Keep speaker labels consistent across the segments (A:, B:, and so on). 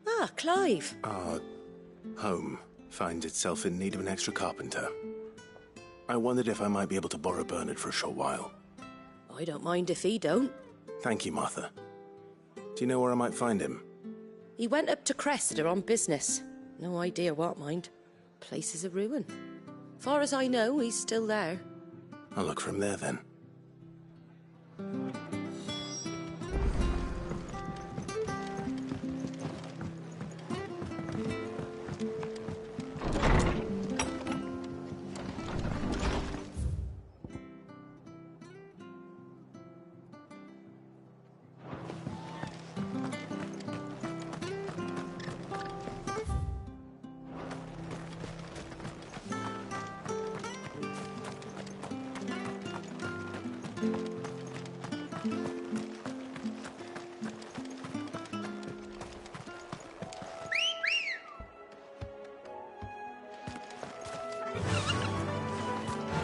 A: Ah, Clive.
B: Our home finds itself in need of an extra carpenter. I wondered if I might be able to borrow Bernard for a short while.
A: I don't mind if he don't.
B: Thank you, Martha. Do you know where I might find him?
A: He went up to Cressida on business. No idea what, mind. Place is a ruin. Far as I know, he's still there.
B: I'll look for him there, then.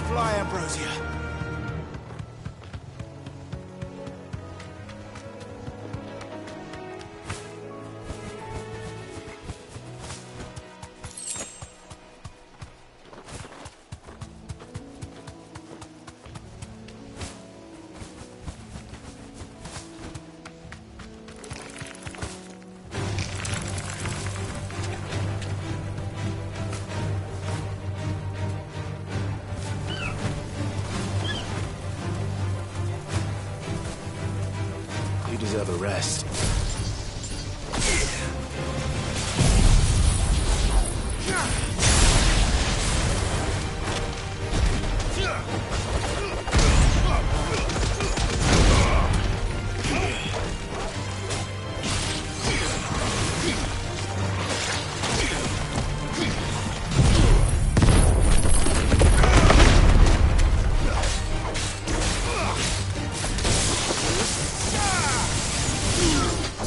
C: Fly, Ambrosia.
B: You deserve a rest.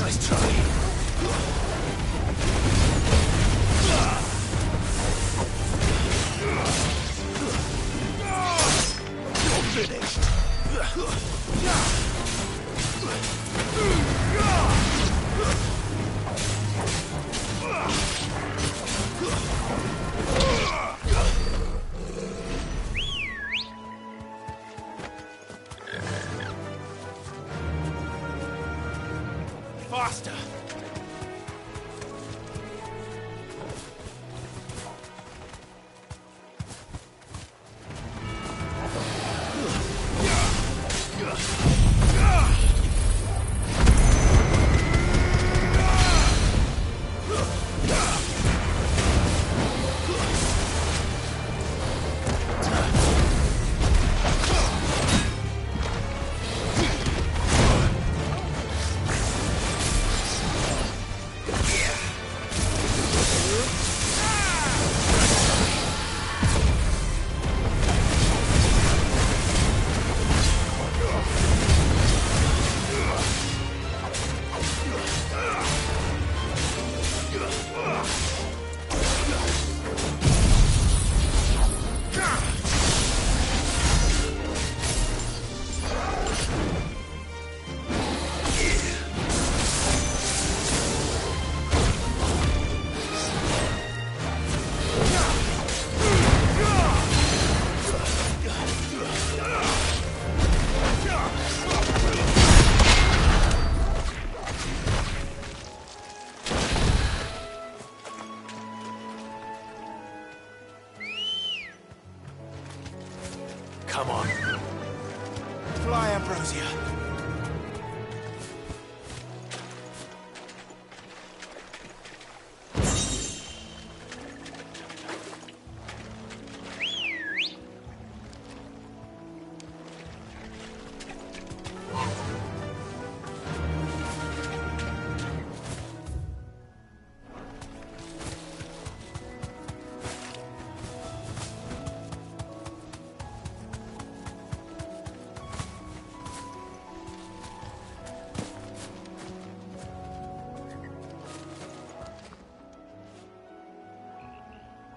B: Nice try. You're finished.
C: Faster!
B: Come on.
C: Fly, Ambrosia.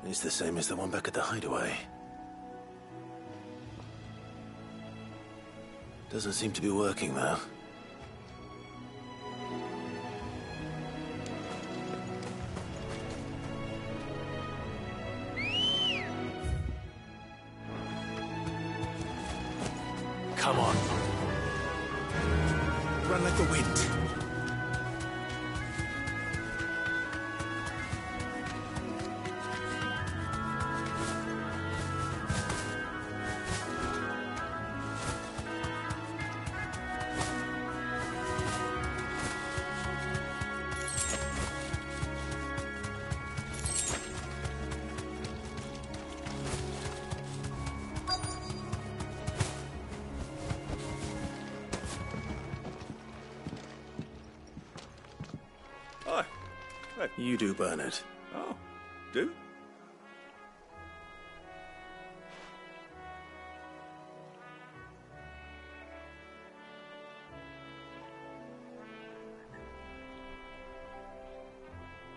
B: It's the same as the one back at the hideaway. Doesn't seem to be working, though.
C: Come on. Run like the wind.
D: Oh, hey.
B: You do burn it.
D: Oh, do?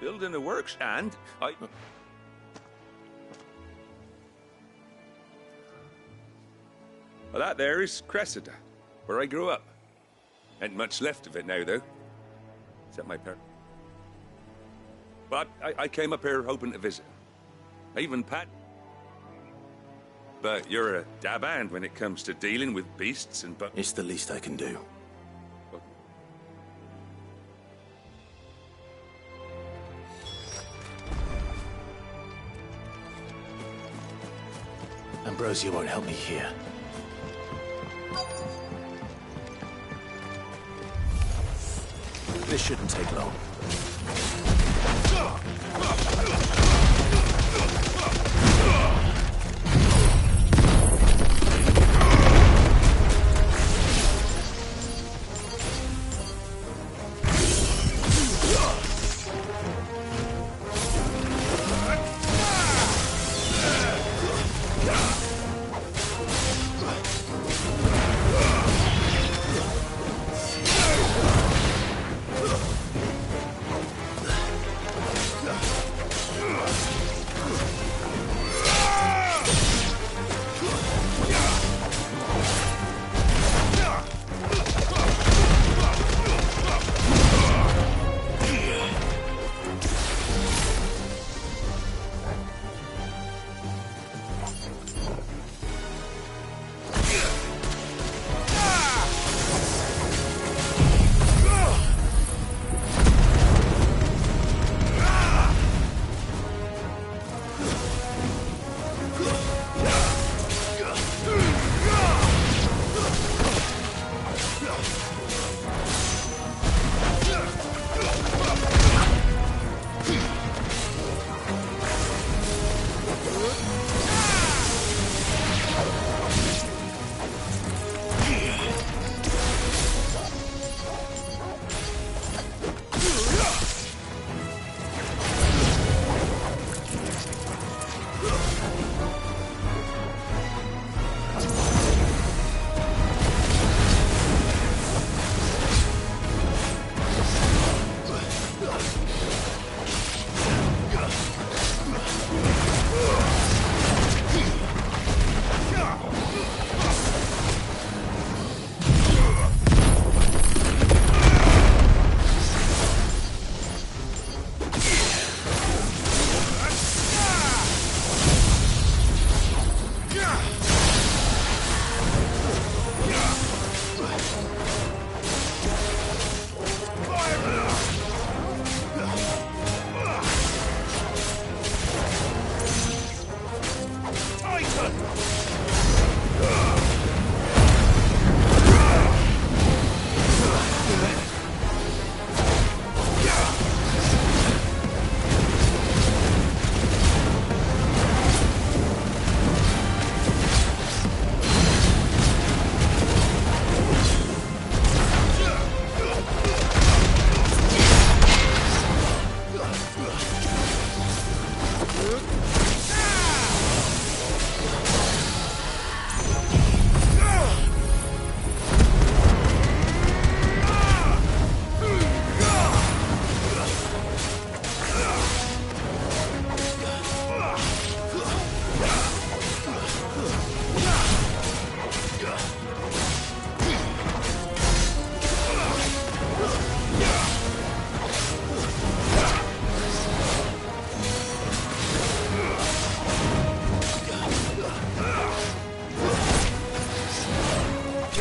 D: Building the works, and I... Well, that there is Cressida, where I grew up. Ain't much left of it now, though. Except my parents. But I came up here hoping to visit. Even Pat. But you're a dab hand when it comes to dealing with beasts and but.
B: It's the least I can do. Ambrosia won't help me here. This shouldn't take long.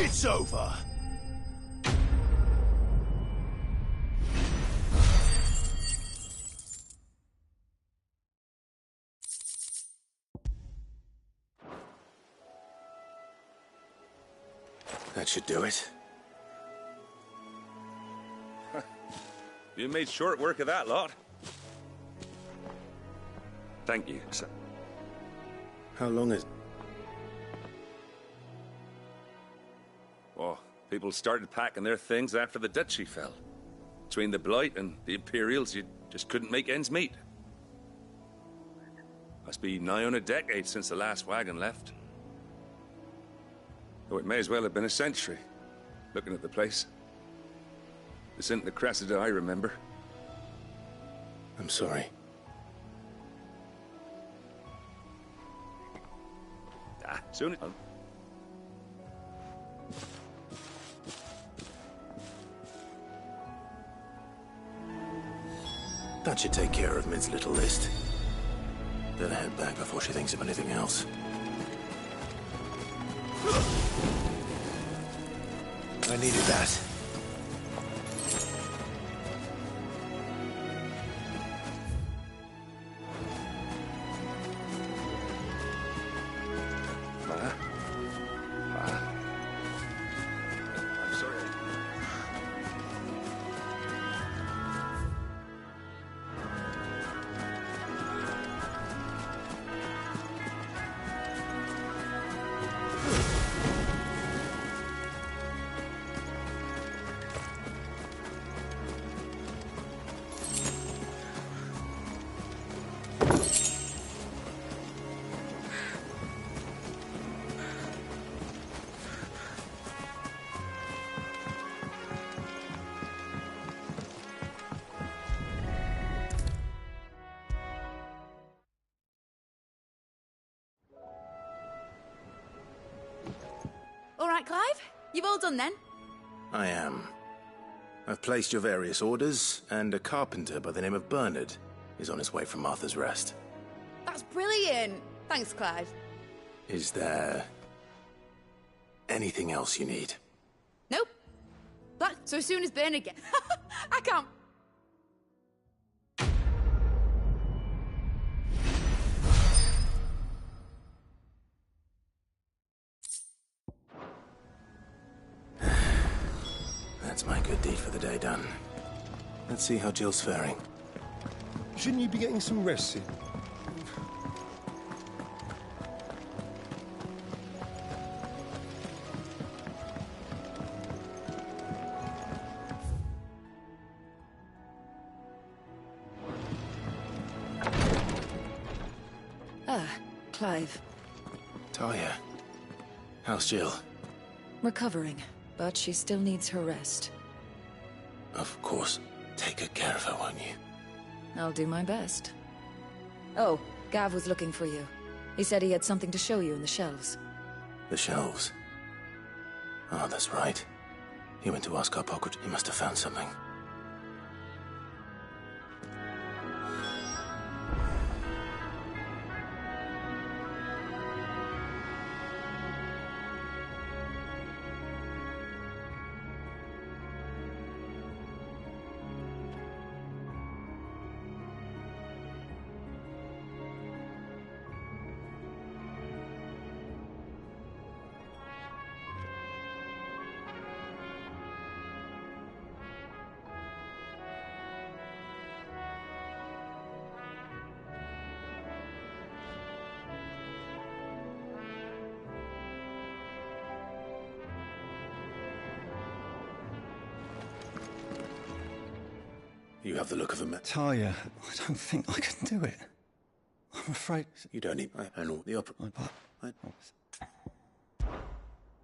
B: It's over! That should do it.
D: You made short work of that lot. Thank you, sir.
B: How long is...
D: Oh, people started packing their things after the duchy fell. Between the Blight and the Imperials, you just couldn't make ends meet. Must be nigh on a decade since the last wagon left. Though it may as well have been a century, looking at the place. This isn't the Cressida I remember.
B: I'm sorry.
D: Soon.
B: That should take care of Mid's little list. Better head back before she thinks of anything else. I needed that.
D: I'm sorry.
E: All right, Clive? You've all done then?
B: I am. I've placed your various orders, and a carpenter by the name of Bernard is on his way from Martha's Rest.
E: That's brilliant. Thanks, Clive.
B: Is there... anything else you need?
E: Nope. Black, so as soon as Bernard gets... I can't...
B: That's my good deed for the day done. Let's see how Jill's faring.
F: Shouldn't you be getting some rest soon?
G: Ah, Clive.
B: Talia, how's Jill?
G: Recovering, but she still needs her rest.
B: Of course. Take good care of her, won't you?
G: I'll do my best. Oh, Gav was looking for you. He said he had something to show you in the shelves.
B: The shelves. Oh, that's right. He went to ask our pocket. He must have found something. You have the look of a man.
F: Talia, I don't think I can do it. I'm afraid...
B: You don't need... I know the opera.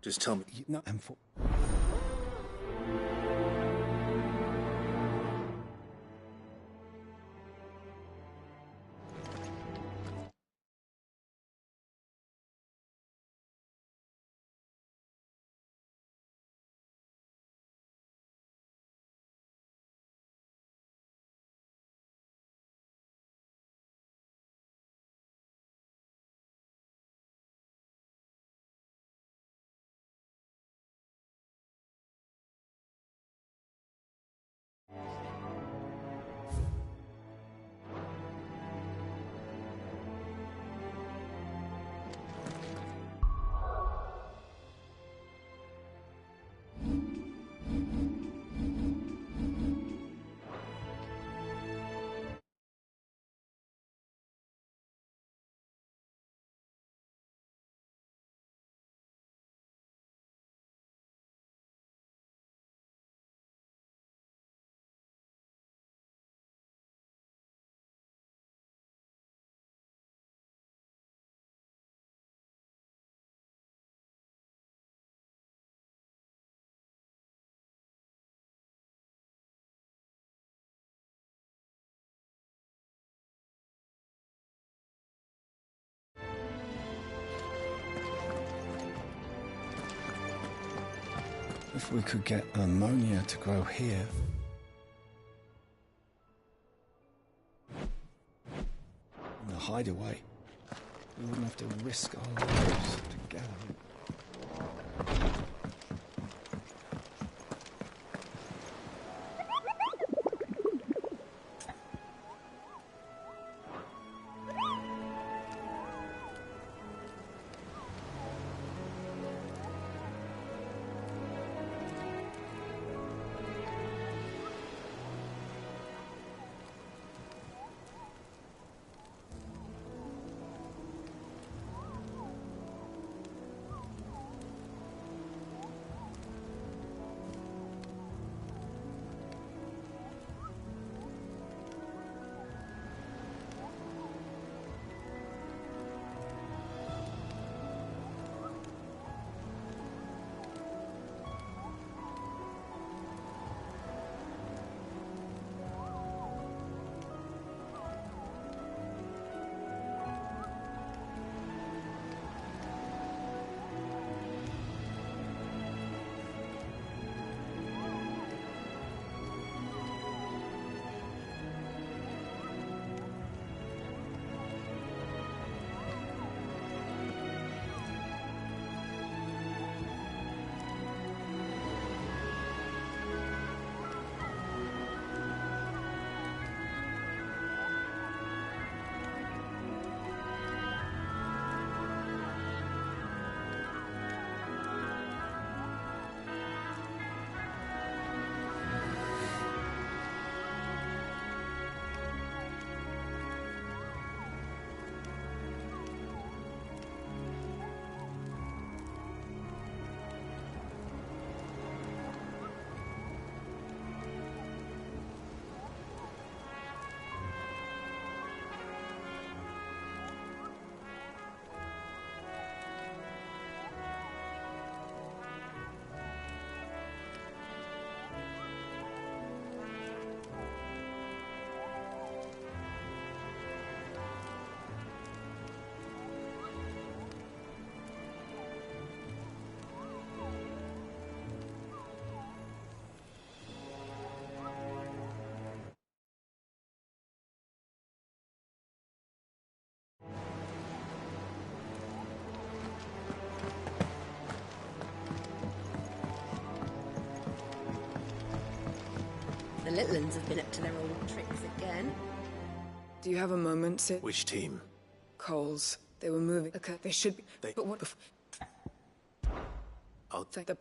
B: Just tell me...
F: No, I'm for... If we could get ammonia to grow here. In the hideaway, we wouldn't have to risk our lives to gather it.
A: The little uns have been up to their old tricks again.
E: Do you have a moment, Sid?
B: Which team?
E: Coles. They were moving. Okay, they should be. But what if...
B: I'll
E: take the...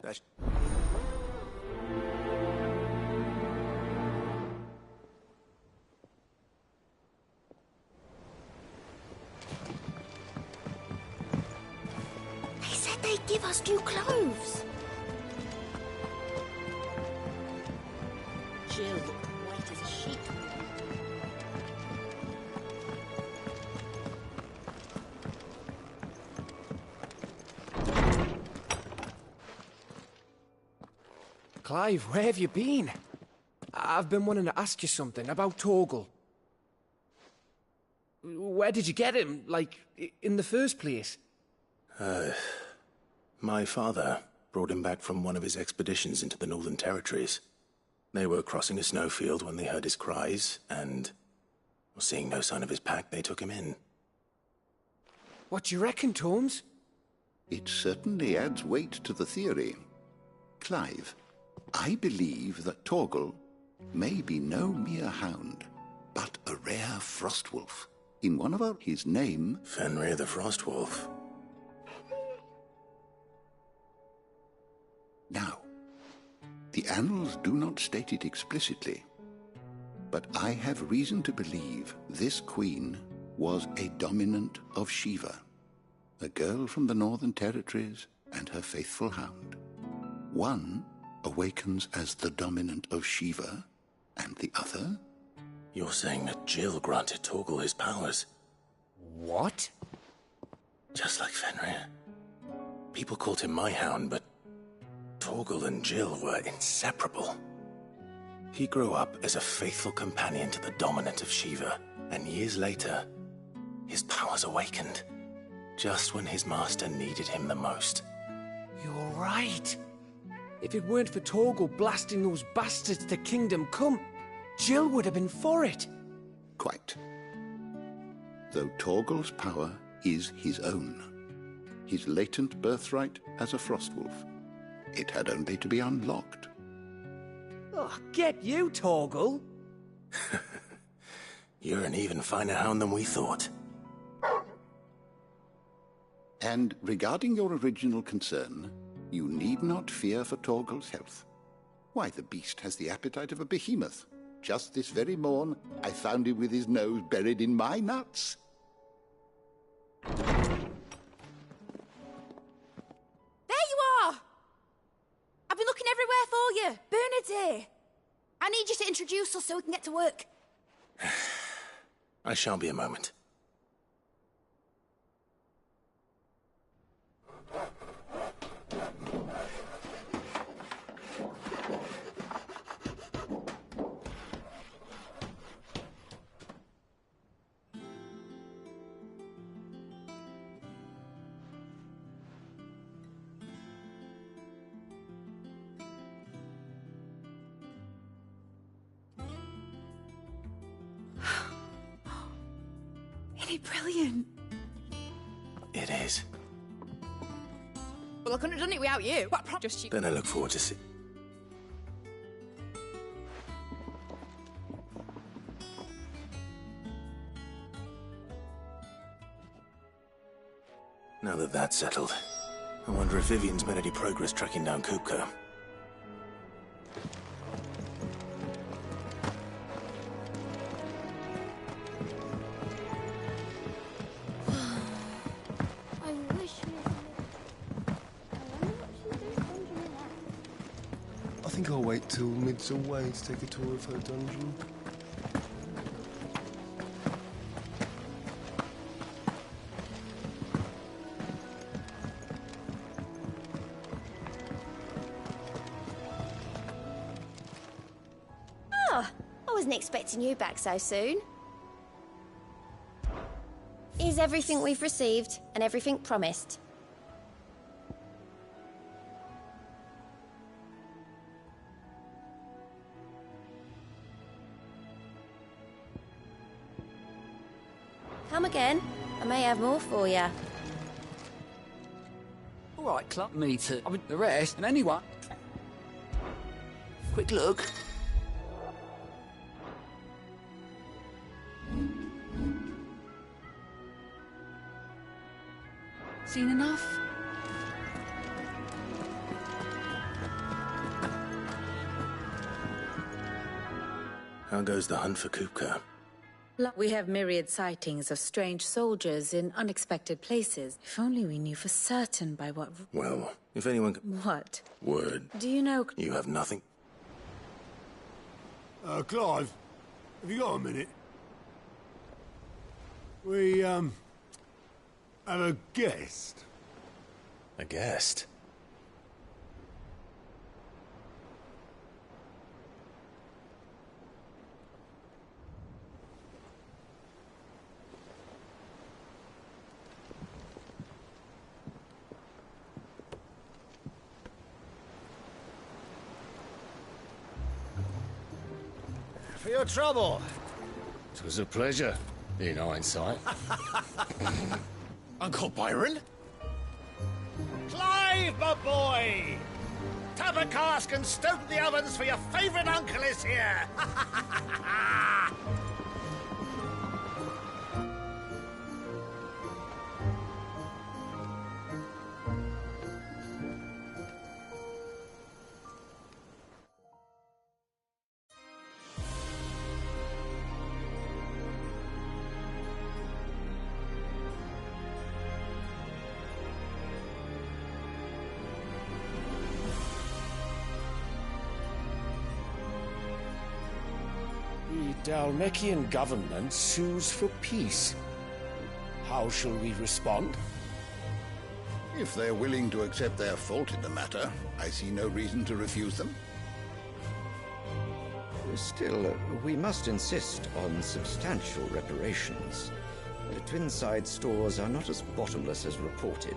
A: They said they'd give us new clothes. Jill looked white as a sheet.
C: Clive, where have you been? I've been wanting to ask you something about Torgal. Where did you get him, like, in the first place?
B: My father brought him back from one of his expeditions into the Northern Territories. They were crossing a snowfield when they heard his cries, and, seeing no sign of his pack, they took him in.
C: What do you reckon, Torms?
H: It certainly adds weight to the theory. Clive, I believe that Torgal may be no mere hound, but a rare frostwolf. In one of our... his name...
B: Fenrir the Frostwolf.
H: Now, the annals do not state it explicitly, but I have reason to believe this queen was a dominant of Shiva, a girl from the Northern Territories and her faithful hound. One awakens as the dominant of Shiva, and the other...
B: You're saying that Jill granted Torgal his powers?
C: What?
B: Just like Fenrir. People called him my hound, but Torgal and Jill were inseparable. He grew up as a faithful companion to the dominant of Shiva, and years later, his powers awakened, just when his master needed him the most.
C: You're right. If it weren't for Torgal blasting those bastards to Kingdom Come, Jill would have been for it.
H: Quite. Though Torgal's power is his own, his latent birthright as a Frostwolf, it had only to be unlocked.
C: Oh, get you, Torgal!
B: You're an even finer hound than we thought.
H: And regarding your original concern, you need not fear for Torgal's health. Why, the beast has the appetite of a behemoth. Just this very morn, I found him with his nose buried in my nuts.
E: There you are! I've been looking everywhere for you. Bernard's here. I need you to introduce us so we can get to work.
B: I shall be a moment.
E: Isn't it brilliant?
B: It is.
E: Well, I couldn't have done it without you. What just you?
B: Then I look forward to see. Now that that's settled, I wonder if Vivian's made any progress tracking down Kupka.
F: I think I'll wait till Mid's away to take a tour of her dungeon.
I: Oh, I wasn't expecting you back so soon. Is everything we've received and everything promised? Come again. I may have more for you.
J: All right, Club. Me too. I mean, the rest and anyone. Quick look. Seen enough?
B: How goes the hunt for Kupka?
G: We have myriad sightings of strange soldiers in unexpected places. If only we knew for certain by what...
B: Well, if anyone...
G: What?
B: Word.
G: Do you know...
B: You have nothing?
K: Clive, have you got a minute? We, have a guest.
B: A guest?
L: For your trouble. It was a pleasure, in hindsight.
B: Uncle Byron?
L: Clive, my boy! Tap a cask and stoke the ovens for your favourite uncle is here!
M: The Dalmekian government sues for peace. How shall we respond?
H: If they're willing to accept their fault in the matter, I see no reason to refuse them.
N: Still, we must insist on substantial reparations. Twinside stores are not as bottomless as reported.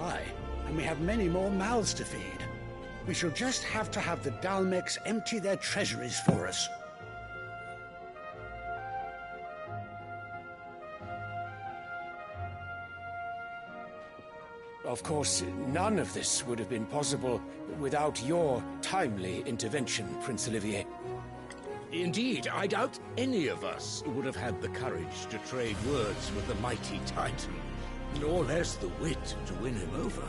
O: Aye, and we have many more mouths to feed.
L: We shall just have to have the Dalmex empty their treasuries for us.
M: Of course, none of this would have been possible without your timely intervention, Prince Olivier.
L: Indeed, I doubt any of us would have had the courage to trade words with the mighty Titan, nor less the wit to win him over.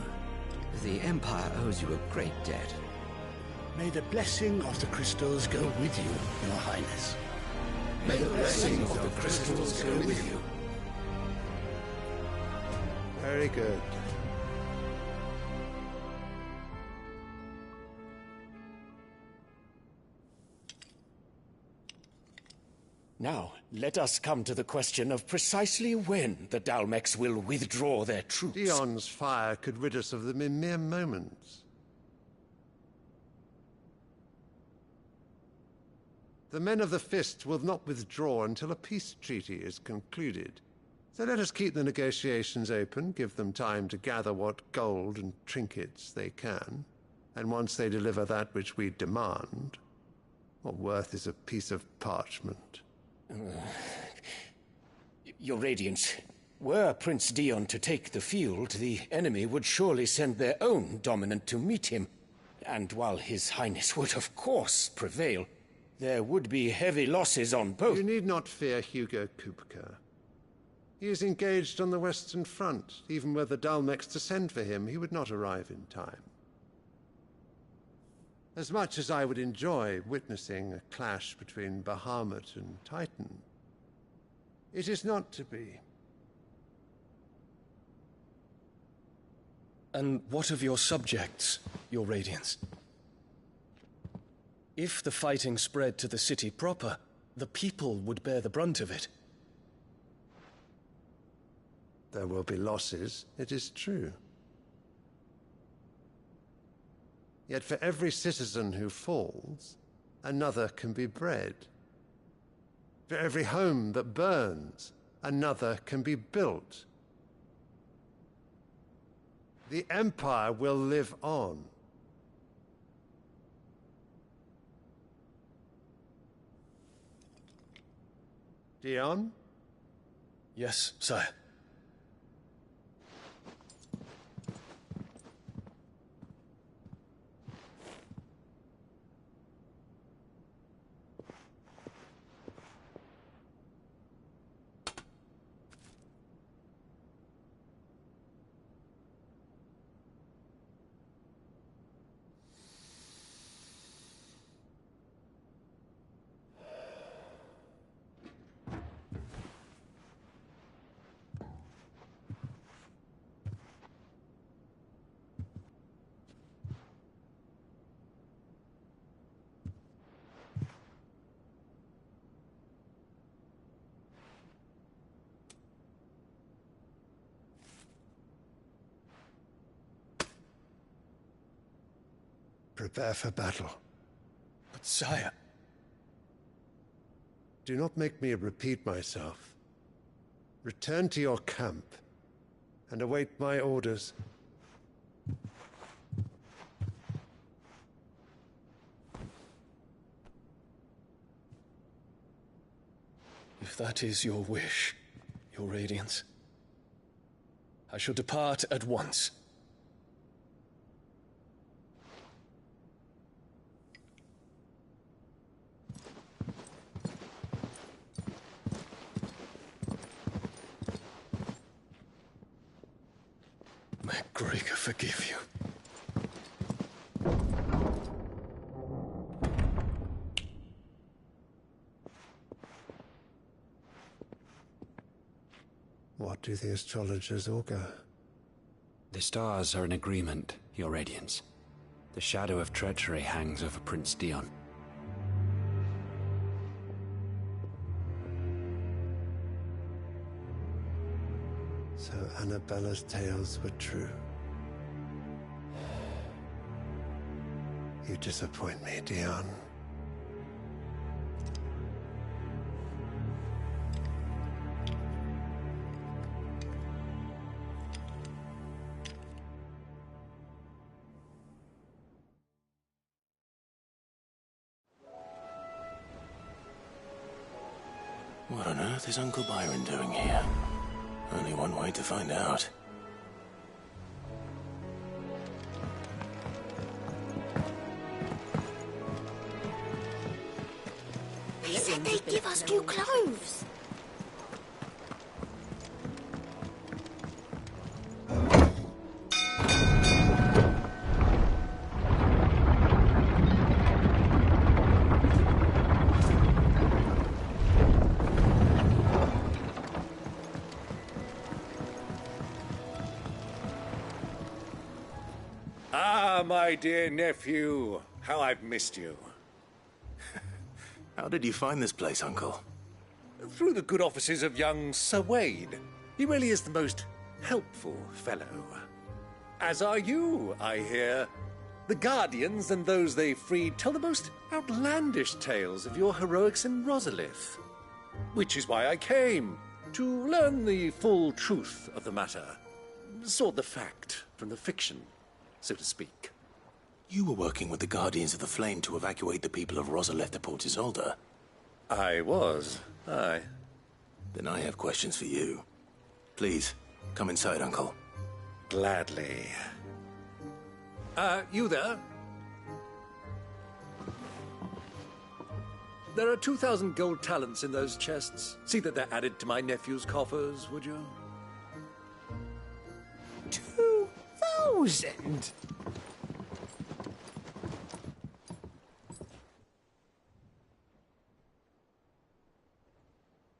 N: The Empire owes you a great debt.
L: May the blessing of the crystals go with you, Your Highness.
M: May the blessing of the crystals go with you.
K: Very good.
M: Now, let us come to the question of precisely when the Dalmex will withdraw their troops.
K: Dion's fire could rid us of them in mere moments. The men of the Fist will not withdraw until a peace treaty is concluded. So let us keep the negotiations open, give them time to gather what gold and trinkets they can, and once they deliver that which we demand, what worth is a piece of parchment?
M: Your Radiance, were Prince Dion to take the field, the enemy would surely send their own dominant to meet him. And while His Highness would of course prevail, there would be heavy losses on both.
K: You need not fear Hugo Kupka. He is engaged on the Western Front. Even were the Dalmex to send for him, he would not arrive in time. As much as I would enjoy witnessing a clash between Bahamut and Titan, it is not to be.
C: And what of your subjects, Your Radiance? If the fighting spread to the city proper, the people would bear the brunt of it.
K: There will be losses, it is true. Yet for every citizen who falls, another can be bred. For every home that burns, another can be built. The Empire will live on. Dion?
C: Yes, sire.
K: Prepare for battle.
C: But sire...
K: Do not make me repeat myself. Return to your camp and await my orders.
C: If that is your wish, Your Radiance, I shall depart at once. May Gregor forgive you.
K: What do the astrologers augur?
O: The stars are in agreement, Your Radiance. The shadow of treachery hangs over Prince Dion.
K: So Annabella's tales were true. You disappoint me, Dion.
B: What on earth is Uncle Byron doing here? Only one way to find out.
E: They said they'd give us new clothes.
P: Ah, my dear nephew, how I've missed you.
B: How did you find this place, Uncle?
P: Through the good offices of young Sir Wade. He really is the most helpful fellow. As are you, I hear. The Guardians and those they freed tell the most outlandish tales of your heroics in Rosalith. Which is why I came, to learn the full truth of the matter. Sort the fact from the fiction, so to speak.
B: You were working with the Guardians of the Flame to evacuate the people of Rosalith to Port Isolde.
P: I was, aye.
B: Then I have questions for you. Please, come inside, Uncle.
P: Gladly. You there? There are 2,000 gold talents in those chests. See that they're added to my nephew's coffers, would you?
L: 2,000?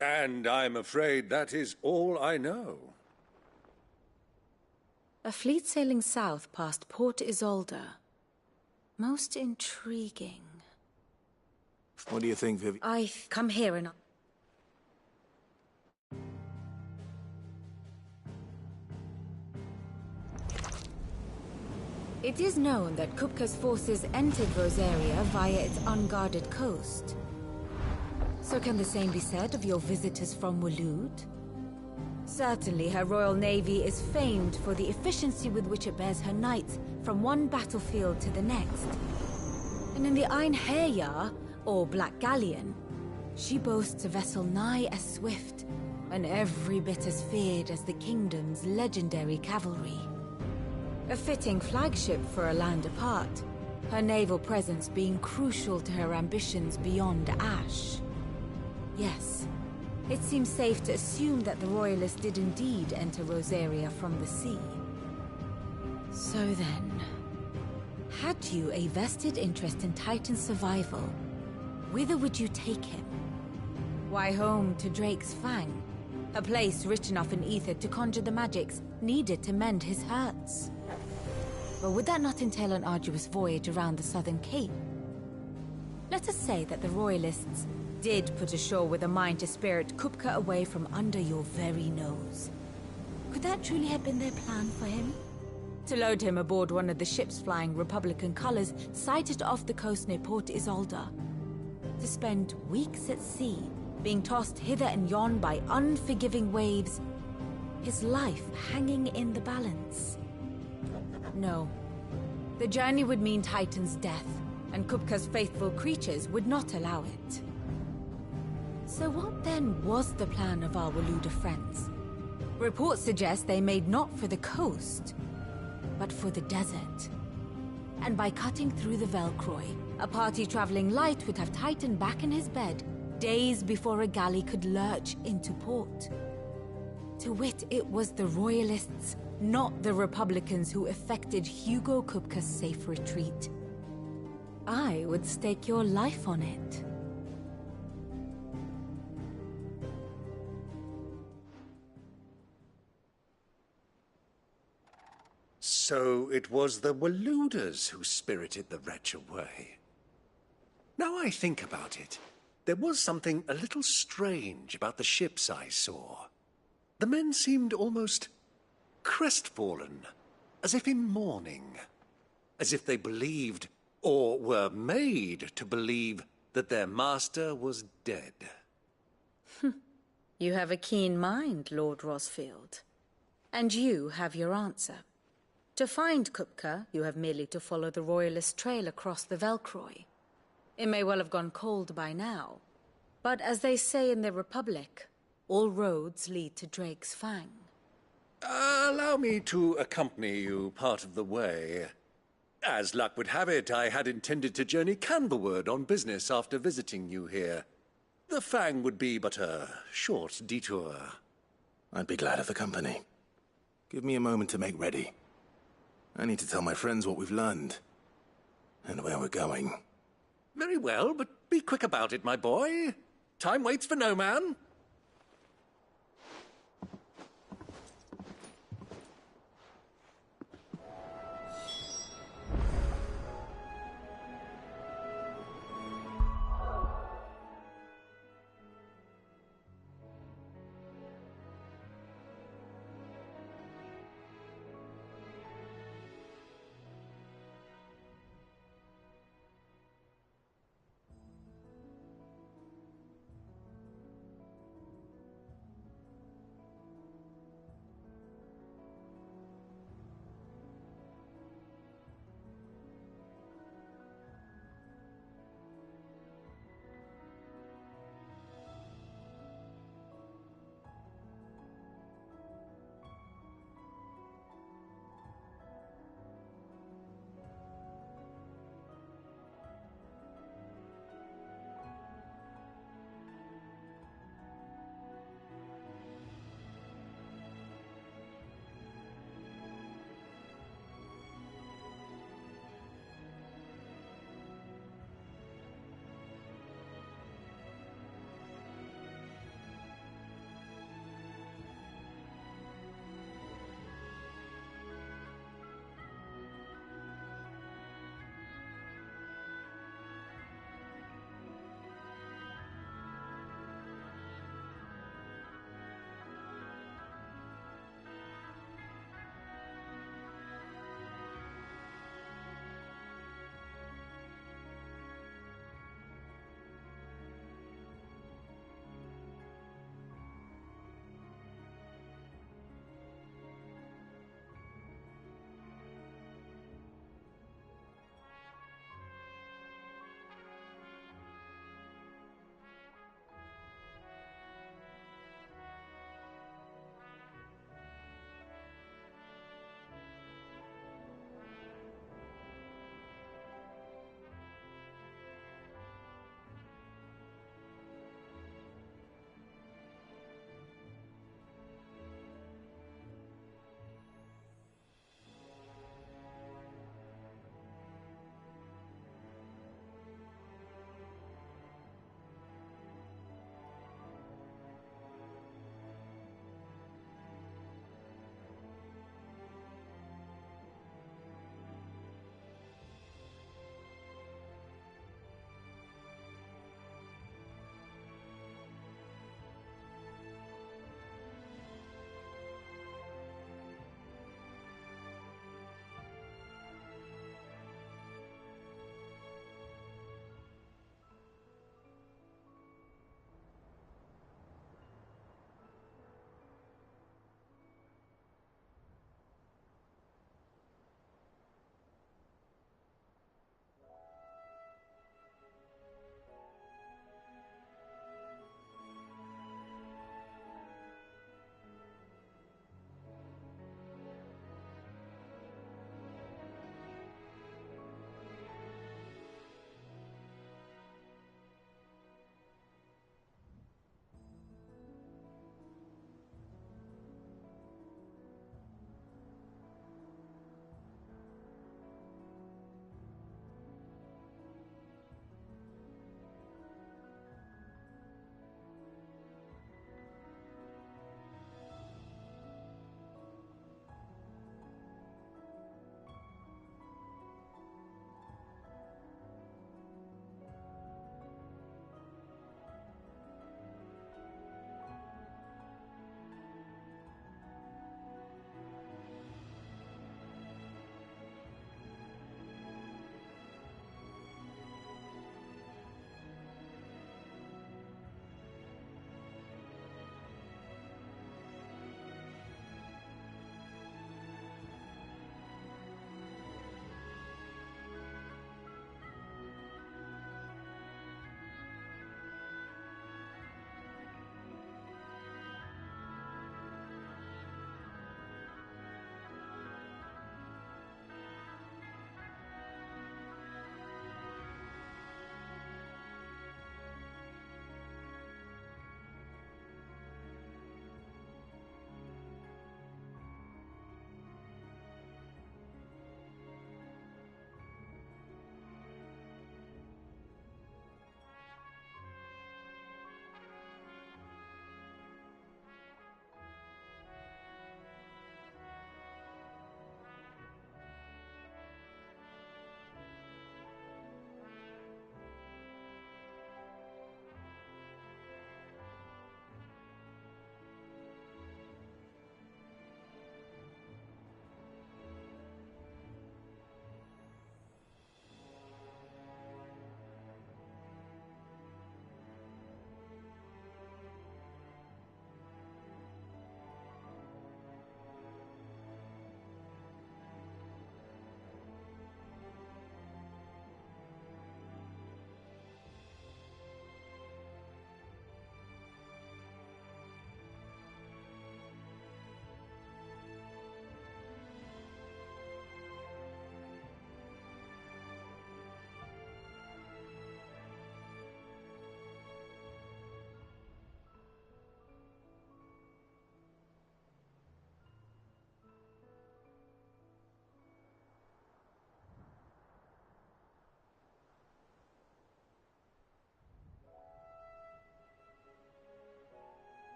P: And I'm afraid that is all I know.
G: A fleet sailing south past Port Isolde. Most intriguing.
B: What do you think, Viv?
G: I've come here and... It is known that Kupka's forces entered Rosaria via its unguarded coast. So can the same be said of your visitors from Waloed? Certainly her royal navy is famed for the efficiency with which it bears her knights from one battlefield to the next. And in the Einherjar, or Black Galleon, she boasts a vessel nigh as swift and every bit as feared as the kingdom's legendary cavalry. A fitting flagship for a land apart, her naval presence being crucial to her ambitions beyond Ash. Yes, it seems safe to assume that the Royalists did indeed enter Rosaria from the sea. So then, had you a vested interest in Titan's survival, whither would you take him? Why, home to Drake's Fang, a place rich enough in ether to conjure the magics needed to mend his hurts. But would that not entail an arduous voyage around the southern cape? Let us say that the Royalists did put ashore with a mind to spirit Kupka away from under your very nose. Could that truly have been their plan for him? To load him aboard one of the ships flying Republican colors sighted off the coast near Port Isolde. To spend weeks at sea, being tossed hither and yon by unforgiving waves, his life hanging in the balance. No. The journey would mean Titan's death, and Kupka's faithful creatures would not allow it. So what then was the plan of our Waluda friends? Reports suggest they made not for the coast, but for the desert. And by cutting through the Velcroy, a party traveling light would have Titan back in his bed days before a galley could lurch into port. To wit, it was the Royalists, not the Republicans, who effected Hugo Kupka's safe retreat. I would stake your life on it.
P: So it was the Waludas who spirited the wretch away. Now I think about it, there was something a little strange about the ships I saw. The men seemed almost crestfallen, as if in mourning, as if they believed, or were made to believe, that their master was dead.
G: You have a keen mind, Lord Rosfield. And you have your answer. To find Kupka, you have merely to follow the Royalist trail across the Velcroy. It may well have gone cold by now, But as they say in the Republic, all roads lead to Drake's Fang.
P: Allow me to accompany you part of the way. As luck would have it, I had intended to journey Canberward on business after visiting you here. The Fang would be but a short detour.
B: I'd be glad of the company. Give me a moment to make ready. I need to tell my friends what we've learned. And where we're going.
P: Very well, but be quick about it, my boy. Time waits for no man.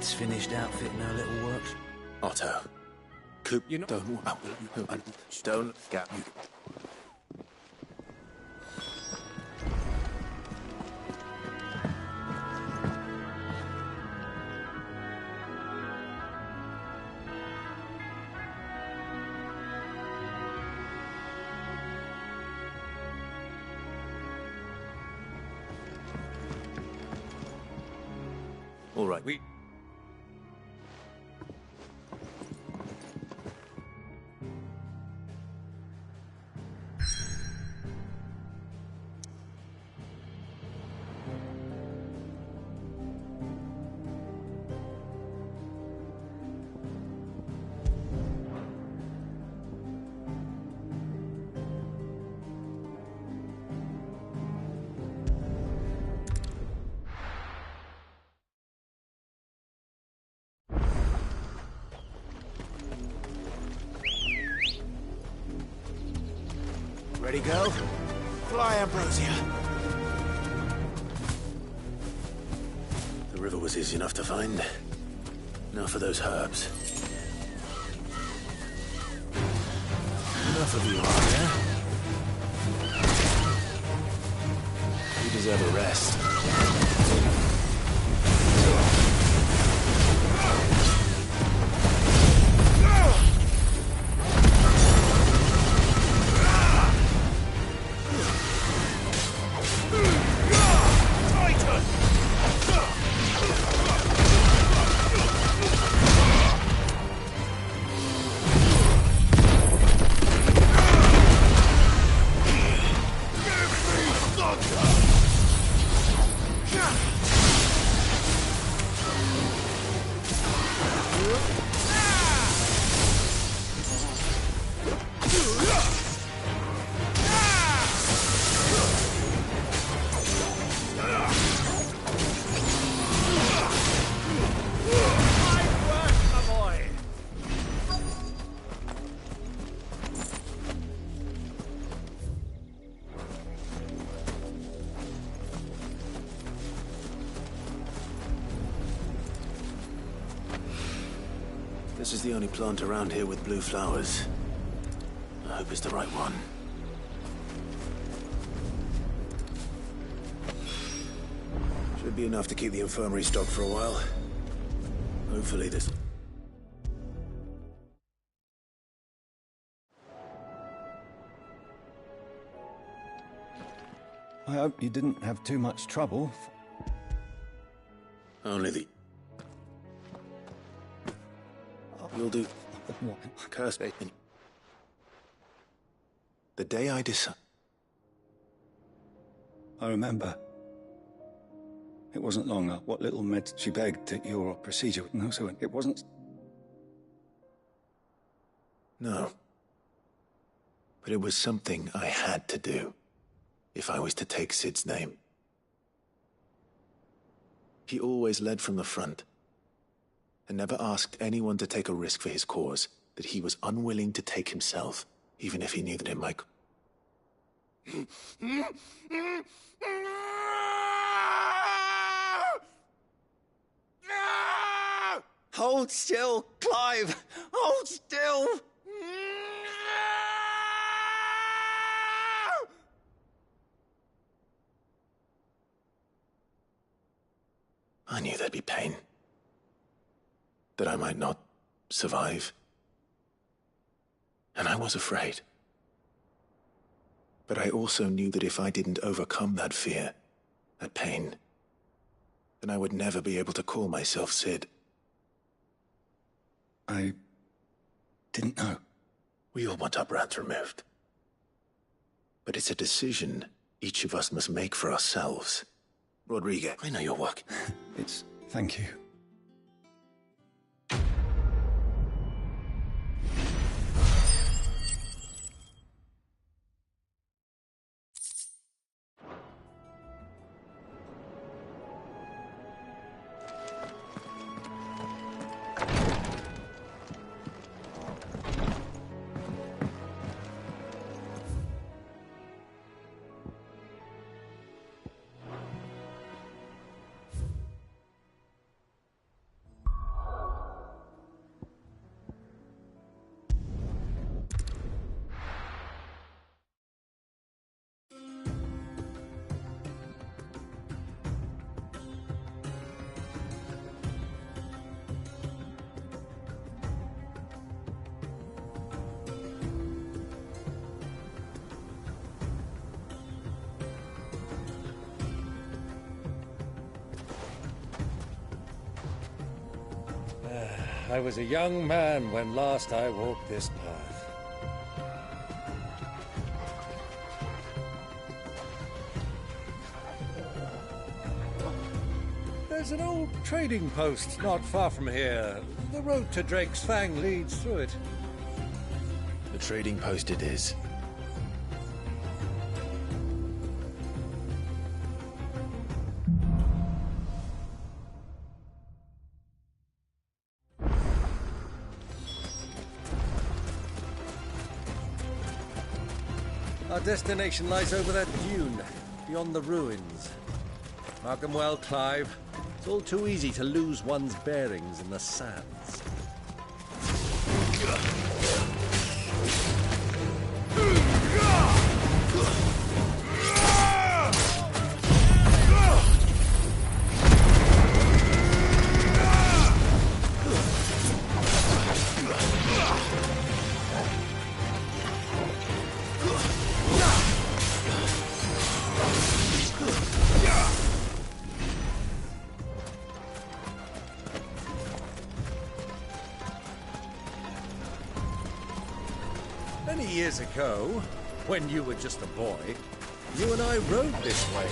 Q: Ed's finished outfitting her little works.
B: Otto. Coop, you don't get you.
D: All right.
Q: Ready, go? Fly, Ambrosia.
B: The river was easy enough to find. Now for those herbs. Enough of you are there. You deserve a rest. This is the only plant around here with blue flowers. I hope it's the right one. Should be enough to keep the infirmary stocked for a while. Hopefully this...
F: I hope you didn't have too much trouble.
B: Only the... You'll do... Curse me. The day I decide...
F: I remember. It wasn't long. What little meds she begged that your procedure... No, so it wasn't...
B: No. But it was something I had to do, if I was to take Sid's name. He always led from the front, and never asked anyone to take a risk for his cause that he was unwilling to take himself, even if he knew that it might...
F: Hold still, Clive! Hold still!
B: I knew there'd be pain. That I might not survive. And I was afraid. But I also knew that if I didn't overcome that fear, that pain, then I would never be able to call myself Sid.
F: I didn't know.
B: We all want our brands removed. But it's a decision each of us must make for ourselves. Rodriguez, I know your work.
F: It's... thank you.
P: I was a young man when last I walked this path. There's an old trading post not far from here. The road to Drake's Fang leads through it.
B: The trading post it is.
P: Our destination lies over that dune, beyond the ruins. Mark 'em well, Clive. It's all too easy to lose one's bearings in the sands. Many years ago, when you were just a boy, you and I rode this way,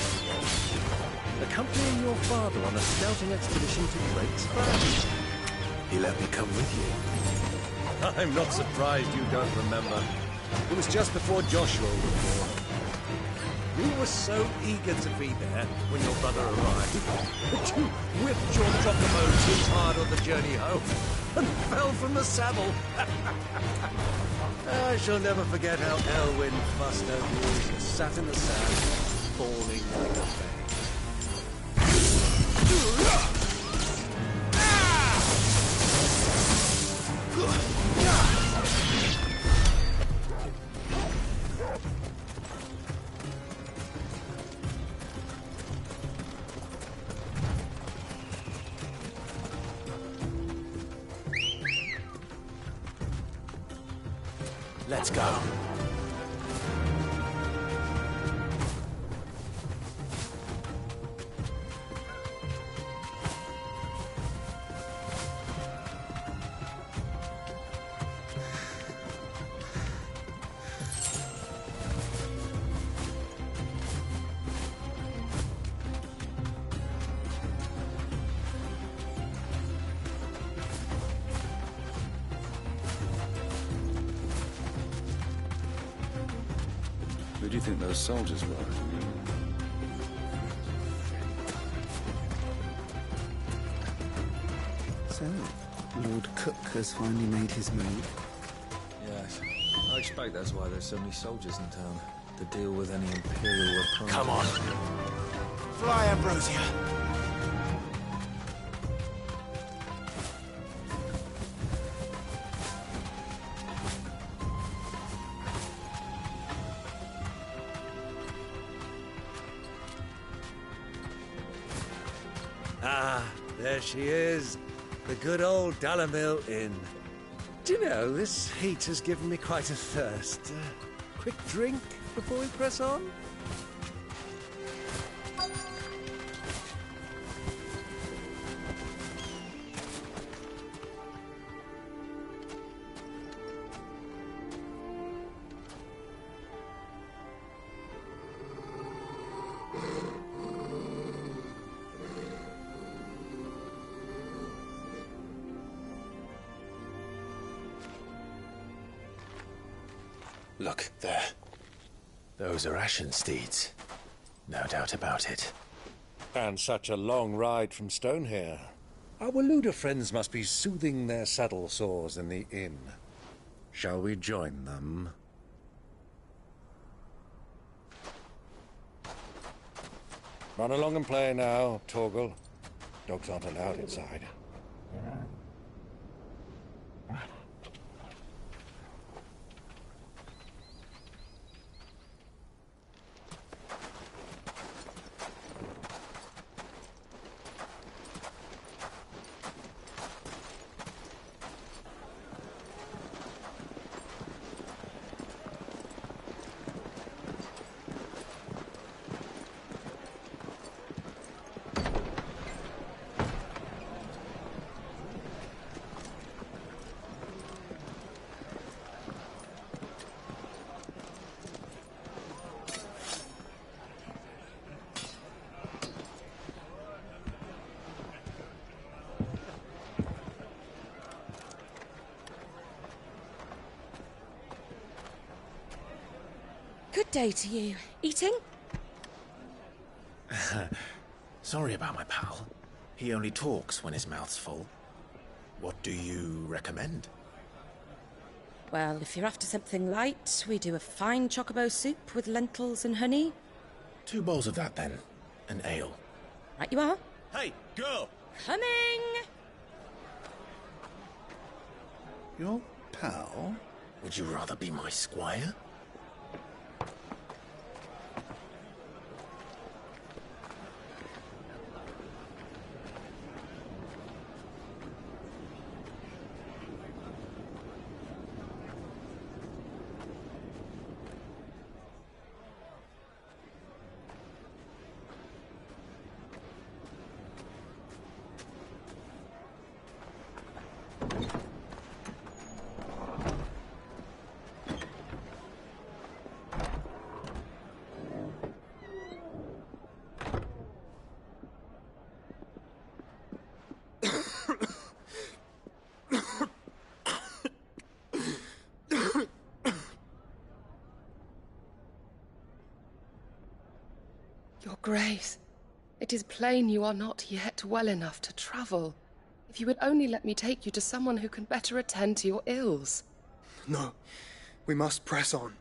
P: accompanying your father on a scouting expedition to Drake's Fang.
B: He let me come with you.
P: I'm not surprised you don't remember. It was just before Joshua was born. You were so eager to be there when your brother arrived that you whipped your Chocobo too hard on the journey home and fell from the saddle. I shall never forget how Elwyn fussed over you as you sat in the sand, falling like a bear.
B: Let's go.
F: Who do you think those soldiers were?
R: So, Lord Cook has finally made his move.
Q: Yes. I expect that's why there's so many soldiers in town, to deal with any Imperial reprisals.
B: Come on.
Q: Fly, Ambrosia!
P: Ah, there she is. The good old Dalamil Inn. Do you know, this heat has given me quite a thirst. Quick drink before we press on?
B: Look, there. Those are Ashen steeds. No doubt about it.
P: And such a long ride from Stonehair. Our Waluda friends must be soothing their saddle sores in the inn. Shall we join them? Run along and play now, Torgal. Dogs aren't allowed inside.
A: day to you. Eating?
B: Sorry about my pal. He only talks when his mouth's full. What do you recommend?
A: Well, if you're after something light, we do a fine chocobo soup with lentils and honey.
B: 2 bowls of that, then. An ale.
A: Right you are.
B: Hey, girl!
A: Coming!
H: Your pal?
B: Would you rather be my squire?
S: Your Grace, it is plain you are not yet well enough to travel. If you would only let me take you to someone who can better attend to your ills.
T: No, we must press on.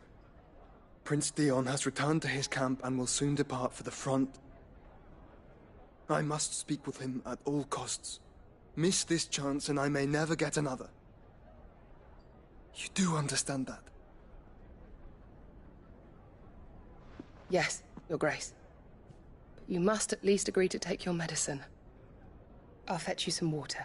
T: Prince Dion has returned to his camp and will soon depart for the front. I must speak with him at all costs. Miss this chance and I may never get another. You do understand that?
S: Yes, Your Grace. But you must at least agree to take your medicine. I'll fetch you some water.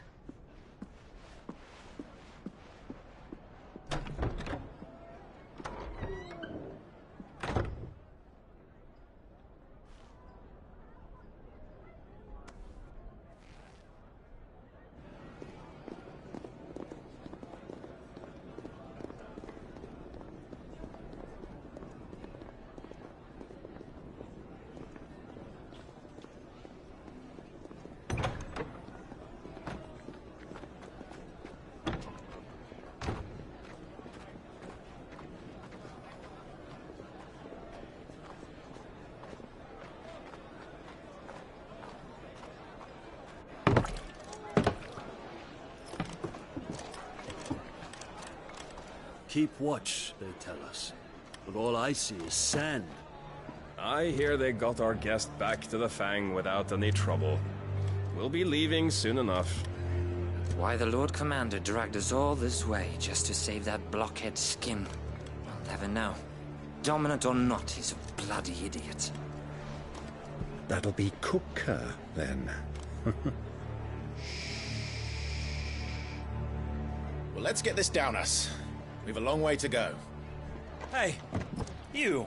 U: Keep watch, they tell us. But all I see is sand.
V: I hear they got our guest back to the Fang without any trouble. We'll be leaving soon enough.
W: Why the Lord Commander dragged us all this way just to save that blockhead skin, I'll never know. Dominant or not, he's a bloody idiot.
X: That'll be Cooker, then.
B: Well, let's get this down us. We've a long way to go.
Y: Hey, you!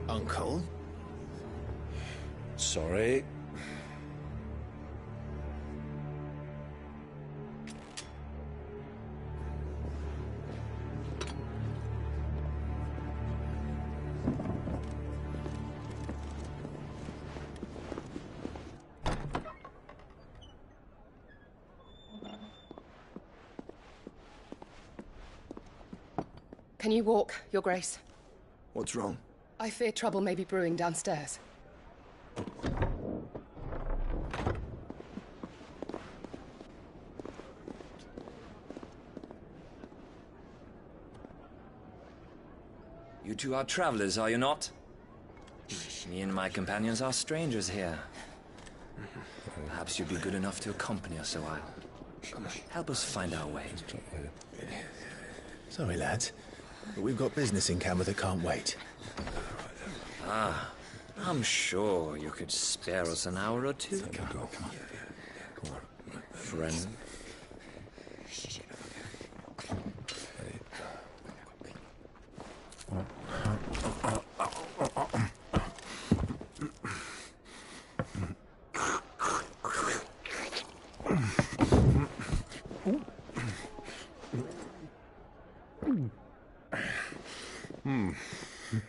B: Uncle?
C: Sorry.
S: Can you walk, Your Grace?
T: What's wrong?
S: I fear trouble may be brewing downstairs.
W: You two are travelers, are you not? Me and my companions are strangers here. Perhaps you'd be good enough to accompany us a while. Come on, help us find our way.
B: Sorry, lads. But we've got business in camera that can't wait.
W: Ah, I'm sure you could spare us an hour or two.
B: Come on.
W: Friend.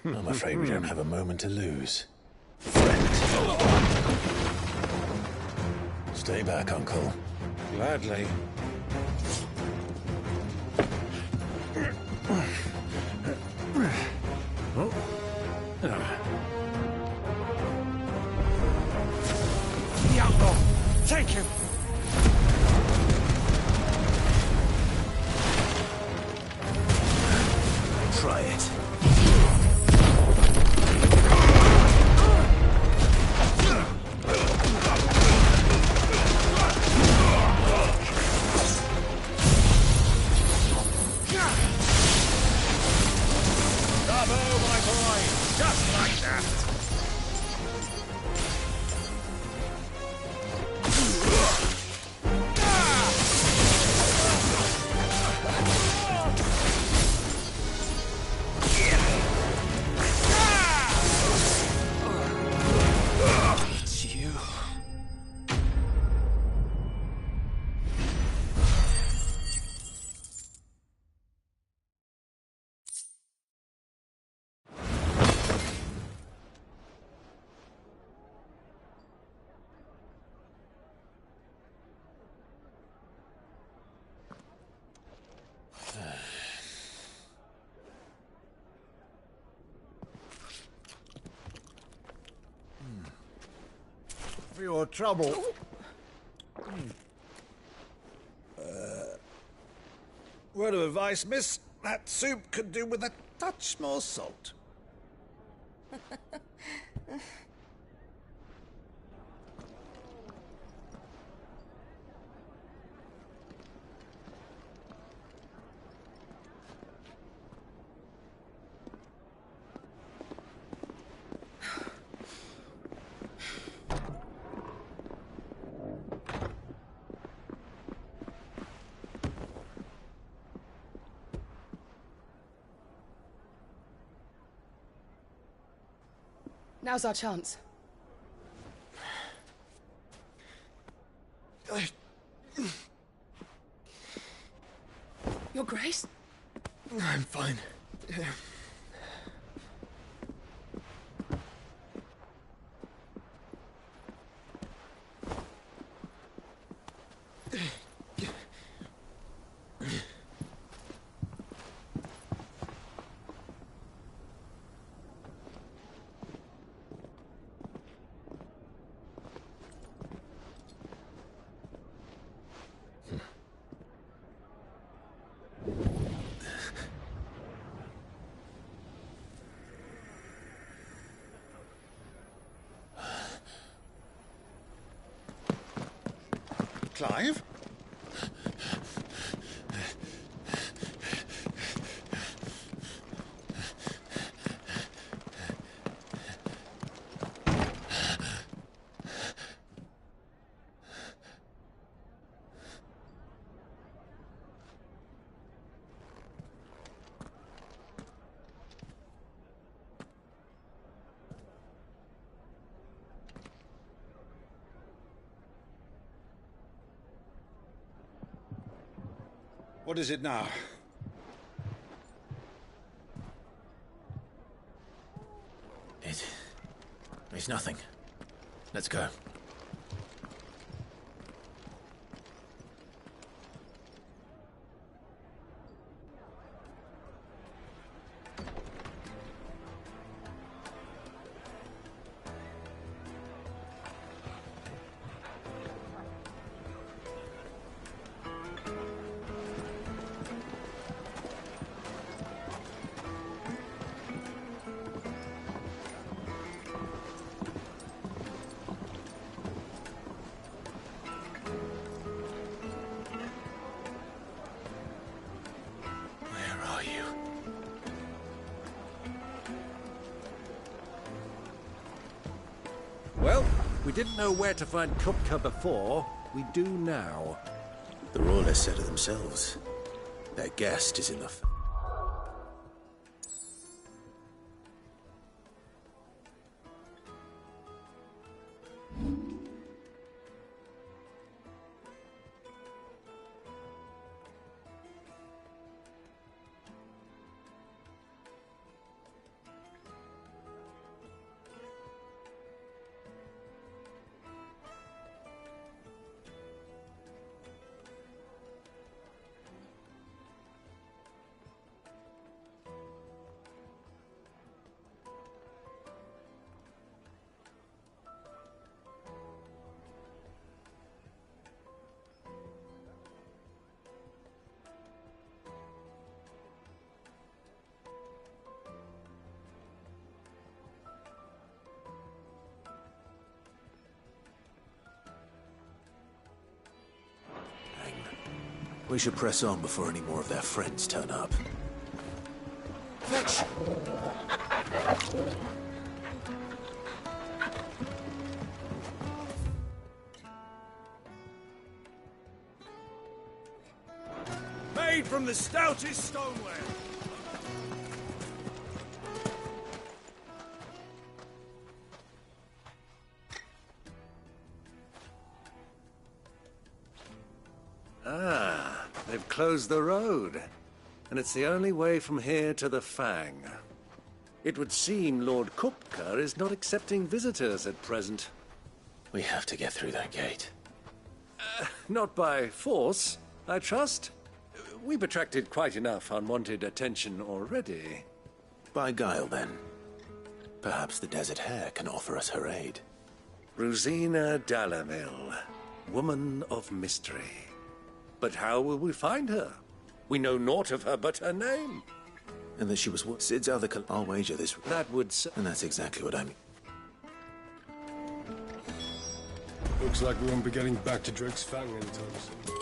B: I'm afraid we don't have a moment to lose. Still Stay back, Uncle.
L: Gladly.
P: Take him!
B: Try it.
L: Bravo, my boy! Just like that!
C: It's you.
I: For your trouble. Word of advice, miss. That soup could do with a touch more salt.
S: Now's our chance. Your Grace?
T: I'm fine.
I: Clive? What is it now?
B: It's nothing. Let's go.
L: Well, we didn't know where to find Kupka before. We do now.
B: The Royalists said it themselves. Their guest is in the... We should press on before any more of their friends turn up.
P: Fetch!
I: Made from the stoutest stoneware.
P: Ah, they've closed the road. And it's the only way from here to the Fang. It would seem Lord Kupka is not accepting visitors at present.
B: We have to get through that gate.
P: Not by force, I trust. We've attracted quite enough unwanted attention already.
B: By guile, then. Perhaps the Desert Hare can offer us her aid.
P: Rosina Dalamil, woman of mystery. But how will we find her? We know naught of her but her name.
B: And that she was Sid's other I'll wager this.
P: That would
B: And that's exactly what I mean.
C: Looks like we won't be getting back to Drake's Fang anytime soon.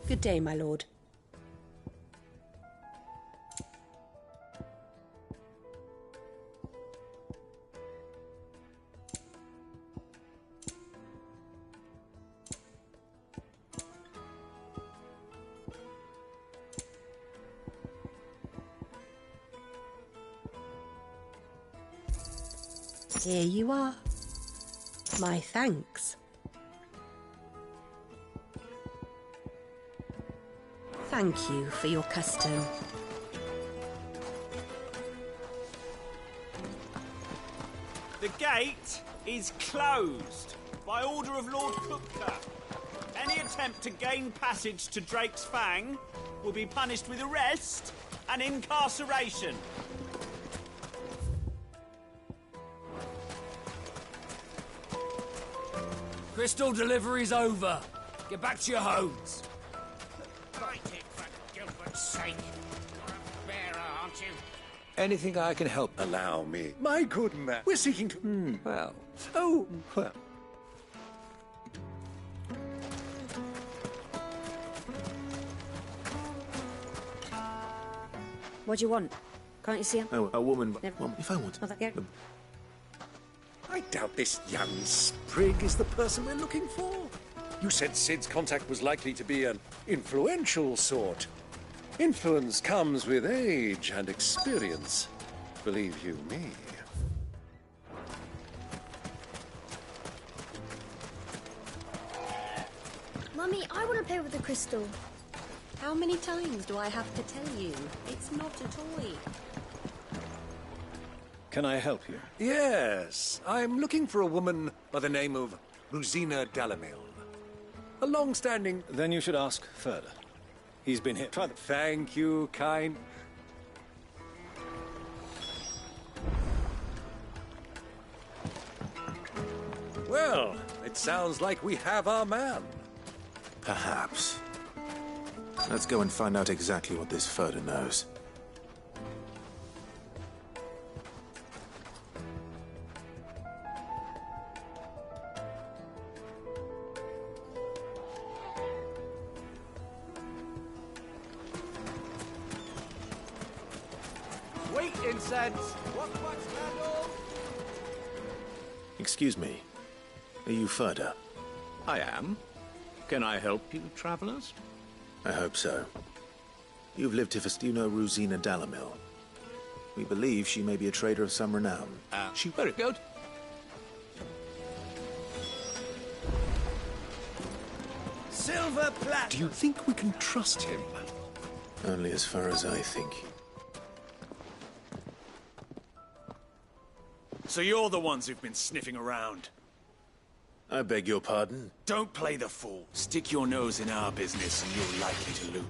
A: Good day, my lord. Here you are. My thanks. Thank you for your custom.
J: The gate is closed by order of Lord Kupka. Any attempt to gain passage to Drake's Fang will be punished with arrest and incarceration.
K: Crystal delivery's over. Get back to your homes.
L: Fight it, for Gilbert's sake. You're a bearer, aren't you?
P: Anything I can help, allow me. My good man, we're seeking to... well... Oh, well...
E: What do you want? Can't you see him?
B: Oh, a woman...
E: Never-
B: Well, if I want...
E: Oh, yeah.
P: I doubt this young sprig is the person we're looking for. You said Sid's contact was likely to be an influential sort. Influence comes with age and experience. Believe you me.
M: Mummy, I want to play with the crystal.
A: How many times do I have to tell you? It's not a toy.
F: Can I help you?
P: Yes, I'm looking for a woman by the name of Rosina Dalamil. A long-standing...
F: Then you should ask further. He's been here. Try the...
P: Thank you, kind... Well, it sounds like we have our man.
B: Perhaps. Let's go and find out exactly what this Furder knows.
J: Sweet incense. What candle?
B: Excuse me. Are you Furder?
N: I am. Can I help you, travelers?
B: I hope so. You've lived here for... Do you know Rosina Dalamil? We believe she may be a trader of some renown.
N: She very good.
J: Silver plat.
P: Do you think we can trust him?
B: Only as far as I think.
J: So you're the ones who've been sniffing around.
B: I beg your pardon?
J: Don't play the fool. Stick your nose in our business and you're likely to loot.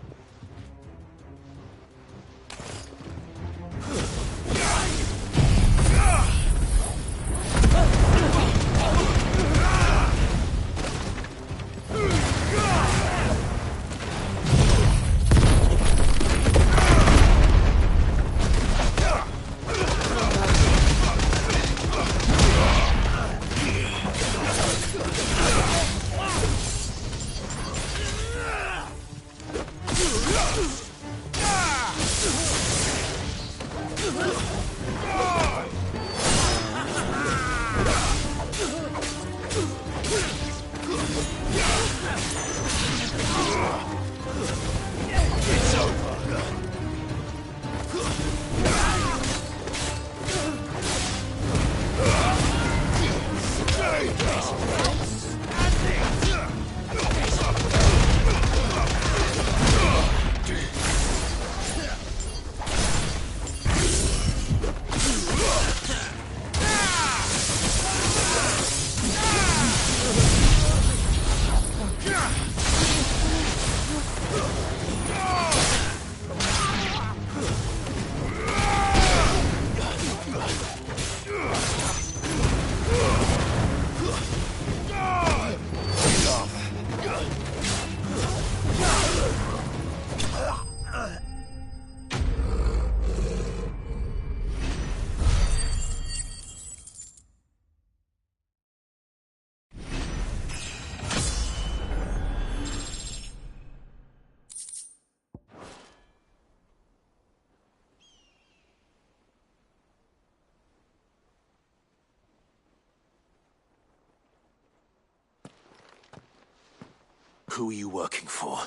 B: Who are you working for?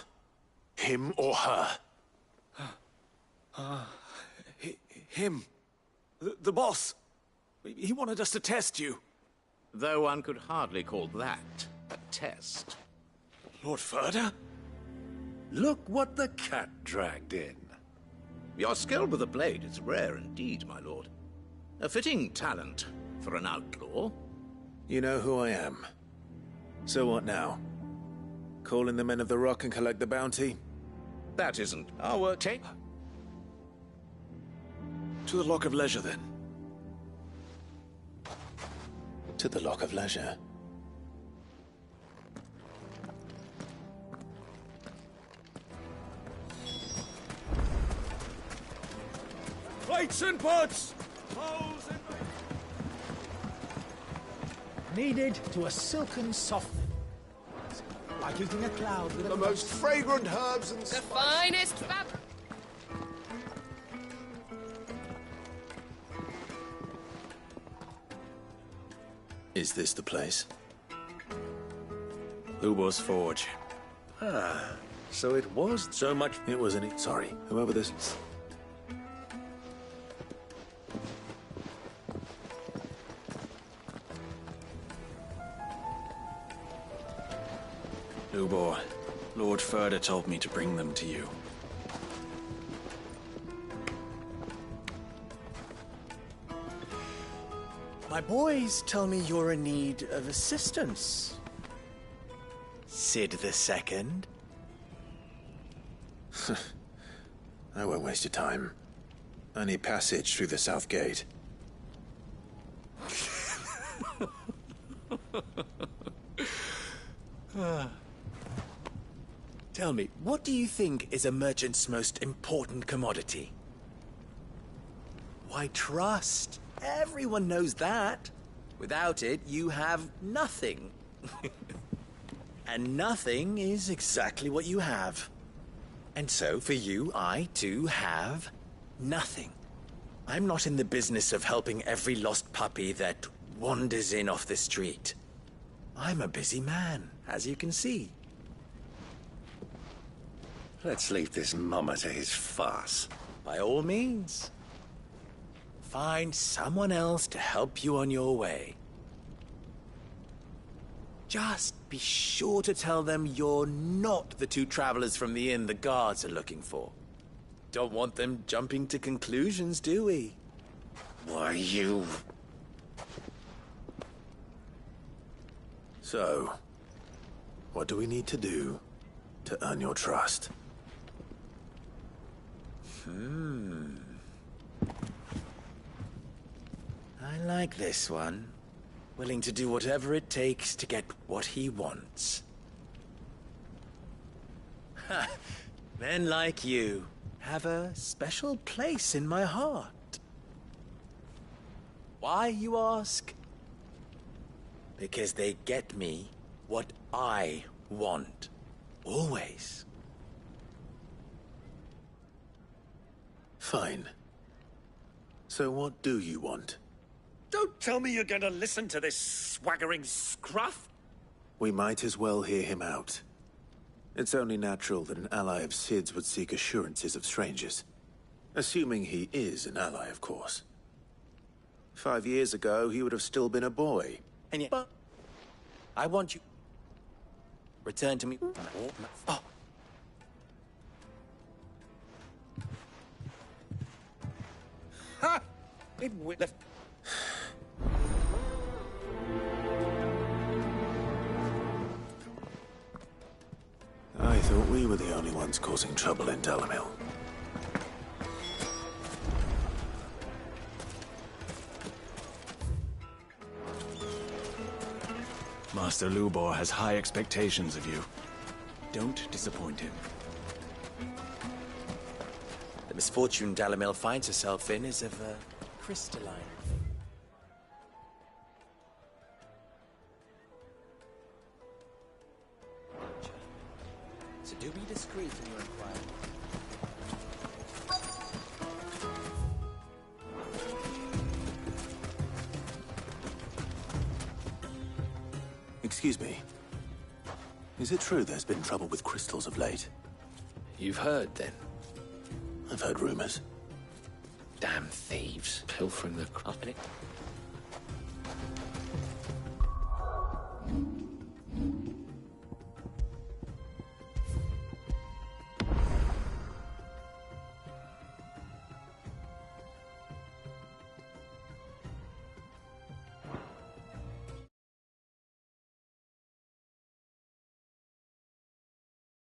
B: Him or her?
I: Him. The boss. He wanted us to test you.
N: Though one could hardly call that a test.
I: Lord Ferda?
L: Look what the cat dragged in.
N: Your skill with the blade is rare indeed, my lord. A fitting talent for an outlaw.
B: You know who I am. So what now? Call in the Men of the Rock and collect the bounty?
N: That isn't our work.
I: To the Lock of Leisure, then.
B: To the Lock of Leisure.
I: Plates and pots!
D: Kneaded to a silken softness. Like eating a cloud with
I: the most fragrant herbs and
S: the finest fabric.
B: Is this the place?
I: Lubor's Forge.
C: Ah, so it was so much...
B: It wasn't... Sorry, whoever this...
I: Lubor, Lord Ferda told me to bring them to you.
D: My boys tell me you're in need of assistance. Sid the Second.
B: I won't waste your time. I need passage through the south gate.
D: Tell me, what do you think is a merchant's most important commodity? Why, trust. Everyone knows that. Without it, you have nothing. And nothing is exactly what you have. And so, for you, I, too, have nothing. I'm not in the business of helping every lost puppy that wanders in off the street. I'm a busy man, as you can see.
C: Let's leave this mummer to his farce.
D: By all means. Find someone else to help you on your way. Just be sure to tell them you're not the two travelers from the inn the guards are looking for. Don't want them jumping to conclusions, do we?
C: Why, you...
B: So, what do we need to do to earn your trust?
D: I like this one. Willing to do whatever it takes to get what he wants. Ha! Men like you have a special place in my heart. Why, you ask? Because they get me what I want. Always.
B: Fine. So what do you want?
P: Don't tell me you're going to listen to this swaggering scruff.
B: We might as well hear him out. It's only natural that an ally of Sid's would seek assurances of strangers. Assuming he is an ally, of course. 5 years ago, he would have still been a boy.
D: And yet... I want you... Return to me... Oh.
P: Ha! It left...
B: I thought we were the only ones causing trouble in Dalamil.
I: Master Lubor has high expectations of you. Don't disappoint him.
D: The misfortune Dalamil finds herself in is of a crystalline. So do be discreet in your inquiry.
B: Excuse me. Is it true there's been trouble with crystals of late?
C: You've heard, then?
B: I've heard rumors.
C: Damn thieves, pilfering the